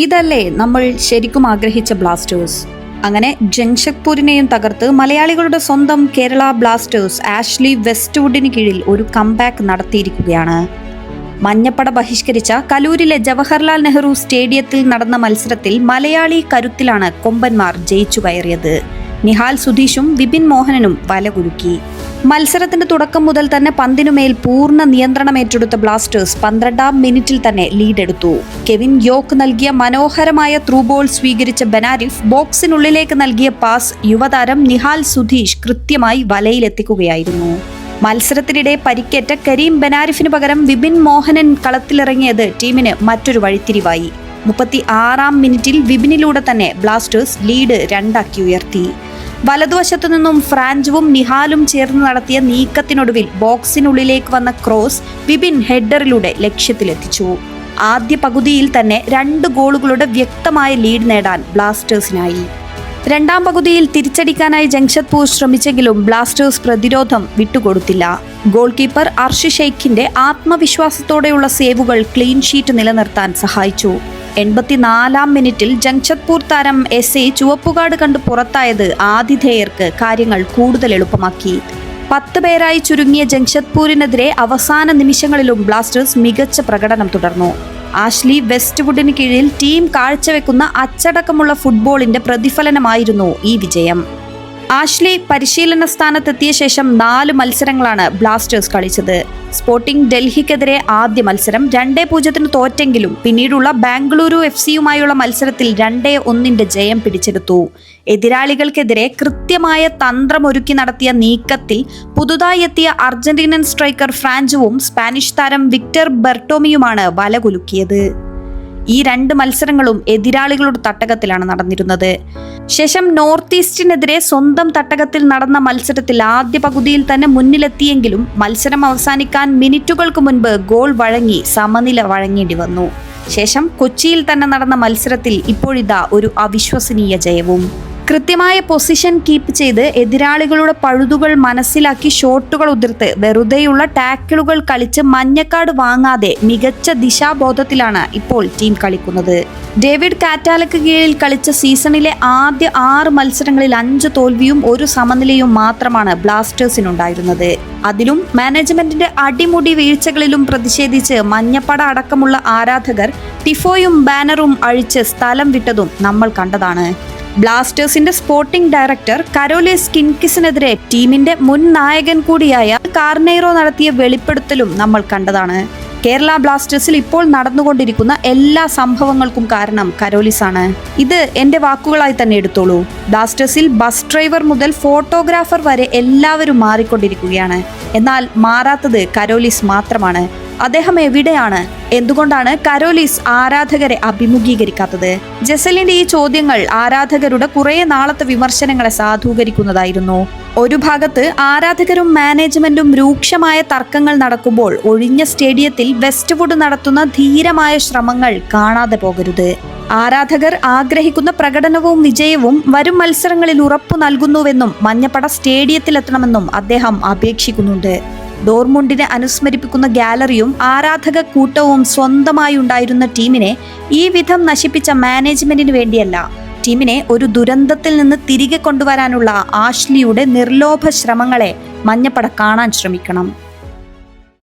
ഇതല്ലേ നമ്മൾ ശരിക്കും ആഗ്രഹിച്ച ബ്ലാസ്റ്റേഴ്സ്. അങ്ങനെ ജംഷഡ്പൂരിനെയും തകർത്ത് മലയാളികളുടെ സ്വന്തം കേരള ബ്ലാസ്റ്റേഴ്സ് ആഷ്ലി വെസ്റ്റ്വുഡിന് കീഴിൽ ഒരു കംബാക്ക് നടത്തിയിരിക്കുകയാണ്. മഞ്ഞപ്പട ബഹിഷ്കരിച്ച കലൂരിലെ ജവഹർലാൽ നെഹ്റു സ്റ്റേഡിയത്തിൽ നടന്ന മത്സരത്തിൽ മലയാളി കരുത്തിലാണ് കൊമ്പന്മാർ ജയിച്ചു കയറിയത്. നിഹാൽ സുധീഷും വിപിൻ മോഹനനും വലകുലുക്കി. മത്സരത്തിന്റെ തുടക്കം മുതൽ തന്നെ പന്തിനുമേൽ പൂർണ്ണ നിയന്ത്രണം ഏറ്റെടുത്ത ബ്ലാസ്റ്റേഴ്സ് 12-ാം മിനിറ്റിൽ തന്നെ ലീഡെടുത്തു. കെവിൻ യോക്ക് നൽകിയ മനോഹരമായ ത്രൂ ബോൾ സ്വീകരിച്ച ബെനാരിഫ് ബോക്സിനുള്ളിലേക്ക് നൽകിയ പാസ് യുവതാരം നിഹാൽ സുധീഷ് കൃത്യമായി വലയിലെത്തിക്കുകയായിരുന്നു. മത്സരത്തിനിടെ പരിക്കേറ്റ കരീം ബെനാരിഫിന് പകരം വിപിൻ മോഹനൻ കളത്തിലിറങ്ങിയത് ടീമിന് മറ്റൊരു വഴിത്തിരിവായി. 36-ാം മിനിറ്റിൽ വിപിനിലൂടെ തന്നെ ബ്ലാസ്റ്റേഴ്സ് ലീഡ് 2-ആക്കി ഉയർത്തി. വലതുവശത്തു നിന്നും ഫ്രാഞ്ചുവും നിഹാലും ചേർന്ന് നടത്തിയ നീക്കത്തിനൊടുവിൽ ബോക്സിനുള്ളിലേക്ക് വന്ന ക്രോസ് വിപിൻ ഹെഡറിലൂടെ ലക്ഷ്യത്തിലെത്തിച്ചു. ആദ്യ പകുതിയിൽ തന്നെ 2 ഗോളുകളുടെ വ്യക്തമായ ലീഡ് നേടാൻ ബ്ലാസ്റ്റേഴ്സിനായി. 2-ാം പകുതിയിൽ തിരിച്ചടിക്കാനായി ജംഷഡ്പൂർ ശ്രമിച്ചെങ്കിലും ബ്ലാസ്റ്റേഴ്സ് പ്രതിരോധം വിട്ടുകൊടുത്തില്ല. ഗോൾ കീപ്പർ അർഷ് ഷെയ്ഖിന്റെ ആത്മവിശ്വാസത്തോടെയുള്ള സേവുകൾ ക്ലീൻ ഷീറ്റ് നിലനിർത്താൻ സഹായിച്ചു. 84-ാം മിനിറ്റിൽ ജംഷഡ്പൂർ താരം എസ് ചുവപ്പുകാർഡ് കണ്ട് പുറത്തായത് ആതിഥേയർക്ക് കാര്യങ്ങൾ കൂടുതൽ എളുപ്പമാക്കി. 10 പേരായി ചുരുങ്ങിയ ജംഷഡ്പൂരിനെതിരെ അവസാന നിമിഷങ്ങളിലും ബ്ലാസ്റ്റേഴ്സ് മികച്ച പ്രകടനം തുടർന്നു. ആഷ്ലി വെസ്റ്റ്വുഡിന് കീഴിൽ ടീം കാഴ്ചവെക്കുന്ന അച്ചടക്കമുള്ള ഫുട്ബോളിന്റെ പ്രതിഫലനമായിരുന്നു ഈ വിജയം. ആഷ്ലി പരിശീലന സ്ഥാനത്തെത്തിയ ശേഷം 4 മത്സരങ്ങളാണ് ബ്ലാസ്റ്റേഴ്സ് കളിച്ചത്. സ്പോർട്ടിംഗ് ഡൽഹിക്കെതിരെ ആദ്യ മത്സരം 2-0 തോറ്റെങ്കിലും പിന്നീടുള്ള ബാംഗ്ലൂരു FC-യുമായുള്ള മത്സരത്തിൽ 2-1 ജയം പിടിച്ചെടുത്തു. എതിരാളികൾക്കെതിരെ കൃത്യമായ തന്ത്രമൊരുക്കി നടത്തിയ നീക്കത്തിൽ പുതുതായി എത്തിയ അർജന്റീനൻ സ്ട്രൈക്കർ ഫ്രാഞ്ചുവും സ്പാനിഷ് താരം വിക്ടർ ബെർട്ടോമിയുമാണ് വലകുലുക്കിയത്. ഈ 2 മത്സരങ്ങളും എതിരാളികളുടെ തട്ടകത്തിലാണ് നടന്നിരുന്നത്. ശേഷം നോർത്ത് ഈസ്റ്റിനെതിരെ സ്വന്തം തട്ടകത്തിൽ നടന്ന മത്സരത്തിൽ ആദ്യ പകുതിയിൽ തന്നെ മുന്നിലെത്തിയെങ്കിലും മത്സരം അവസാനിക്കാൻ മിനിറ്റുകൾക്ക് മുൻപ് ഗോൾ വഴങ്ങി സമനില വഴങ്ങേണ്ടി വന്നു. ശേഷം കൊച്ചിയിൽ തന്നെ നടന്ന മത്സരത്തിൽ ഇപ്പോഴിതാ ഒരു അവിശ്വസനീയ ജയവും. കൃത്യമായ പൊസിഷൻ കീപ്പ് ചെയ്ത് എതിരാളികളുടെ പഴുതുകൾ മനസ്സിലാക്കി ഷോട്ടുകൾ ഉതിർത്ത് വെറുതെയുള്ള ടാക്കിളുകൾ കളിച്ച് മഞ്ഞക്കാർഡ് വാങ്ങാതെ മികച്ച ദിശാബോധത്തിലാണ് ഇപ്പോൾ ടീം കളിക്കുന്നത്. ഡേവിഡ് കാറ്റാലക്ക് കീഴിൽ കളിച്ച സീസണിലെ ആദ്യ 6 മത്സരങ്ങളിൽ 5 തോൽവിയും 1 സമനിലയും മാത്രമാണ് ബ്ലാസ്റ്റേഴ്സിനുണ്ടായിരുന്നത്. അതിലും മാനേജ്മെന്റിന്റെ അടിമുടി വീഴ്ചകളിലും പ്രതിഷേധിച്ച് മഞ്ഞപ്പട അടക്കമുള്ള ആരാധകർ ടിഫോയും ബാനറും അഴിച്ച് സ്ഥലം വിട്ടതും നമ്മൾ കണ്ടതാണ്. ബ്ലാസ്റ്റേഴ്സിന്റെ സ്പോർട്ടിംഗ് ഡയറക്ടർ കരോലിസ് കിൻകിസിനെതിരെ ടീമിന്റെ മുൻ നായകൻ കൂടിയായ കാർനെയ്റോ നടത്തിയ വെളിപ്പെടുത്തലും നമ്മൾ കണ്ടതാണ്. കേരള ബ്ലാസ്റ്റേഴ്സിൽ ഇപ്പോൾ നടന്നുകൊണ്ടിരിക്കുന്ന എല്ലാ സംഭവങ്ങൾക്കും കാരണം കരോലിസ് ആണ്. ഇത് എന്റെ വാക്കുകളായി തന്നെ എടുത്തോളൂ. ബ്ലാസ്റ്റേഴ്സിൽ ബസ് ഡ്രൈവർ മുതൽ ഫോട്ടോഗ്രാഫർ വരെ എല്ലാവരും മാറിക്കൊണ്ടിരിക്കുകയാണ്. എന്നാൽ മാറാത്തത് കരോലിസ് മാത്രമാണ്. അദ്ദേഹം എവിടെയാണ്? എന്തുകൊണ്ടാണ് കരോലിസ് ആരാധകരെ അഭിമുഖീകരിക്കാത്തത്? ജസലിന്റെ ഈ ചോദ്യങ്ങൾ ആരാധകരുടെ കുറെ നാളത്തെ വിമർശനങ്ങളെ സാധൂകരിക്കുന്നതായിരുന്നു. ഒരു ഭാഗത്ത് ആരാധകരും മാനേജ്മെന്റും രൂക്ഷമായ തർക്കങ്ങൾ നടക്കുമ്പോൾ ഒഴിഞ്ഞ സ്റ്റേഡിയത്തിൽ വെസ്റ്റ്വുഡ് നടത്തുന്ന ധീരമായ ശ്രമങ്ങൾ കാണാതെ പോകരുത്. ആരാധകർ ആഗ്രഹിക്കുന്ന പ്രകടനവും വിജയവും വരും മത്സരങ്ങളിൽ ഉറപ്പു നൽകുന്നുവെന്നും മഞ്ഞപ്പട സ്റ്റേഡിയത്തിലെത്തണമെന്നും അദ്ദേഹം അപേക്ഷിക്കുന്നുണ്ട്. ഡോർമുണ്ടിനെ അനുസ്മരിപ്പിക്കുന്ന ഗാലറിയും ആരാധക കൂട്ടവും സ്വന്തമായി ഉണ്ടായിരുന്ന ടീമിനെ ഈ വിധം നശിപ്പിച്ച മാനേജ്മെന്റിന് വേണ്ടിയല്ല, ടീമിനെ ഒരു ദുരന്തത്തിൽ നിന്ന് തിരികെ കൊണ്ടുവരാനുള്ള ആഷ്ലിയുടെ നിർലോഭ ശ്രമങ്ങളെ മഞ്ഞപ്പട കാണാൻ ശ്രമിക്കണം.